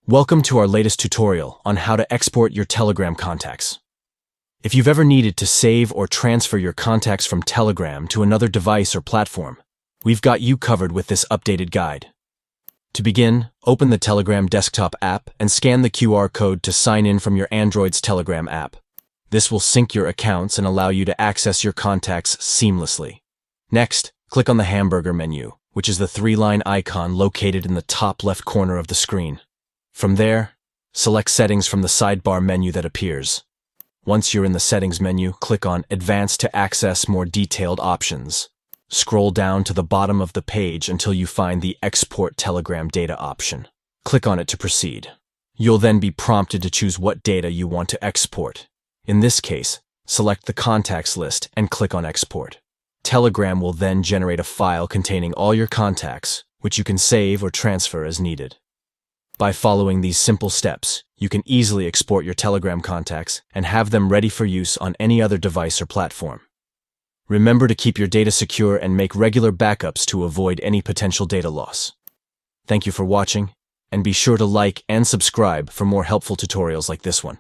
Welcome to our latest tutorial on how to export your Telegram contacts. If you've ever needed to save or transfer your contacts from Telegram to another device or platform, we've got you covered with this updated guide. To begin, open the Telegram desktop app and scan the QR code to sign in from your Android's Telegram app. This will sync your accounts and allow you to access your contacts seamlessly. Next, click on the Hamburger menu, which is the three-line icon located in the top left corner of the screen. From there, select Settings from the sidebar menu that appears. Once you're in the Settings menu, click on Advanced to access more detailed options. Scroll down to the bottom of the page until you find the Export Telegram Data option. Click on it to proceed. You'll then be prompted to choose what data you want to export. In this case, select the contacts list and click on Export. Telegram will then generate a file containing all your contacts, which you can save or transfer as needed. By following these simple steps, you can easily export your Telegram contacts and have them ready for use on any other device or platform. Remember to keep your data secure and make regular backups to avoid any potential data loss. Thank you for watching, and be sure to like and subscribe for more helpful tutorials like this one.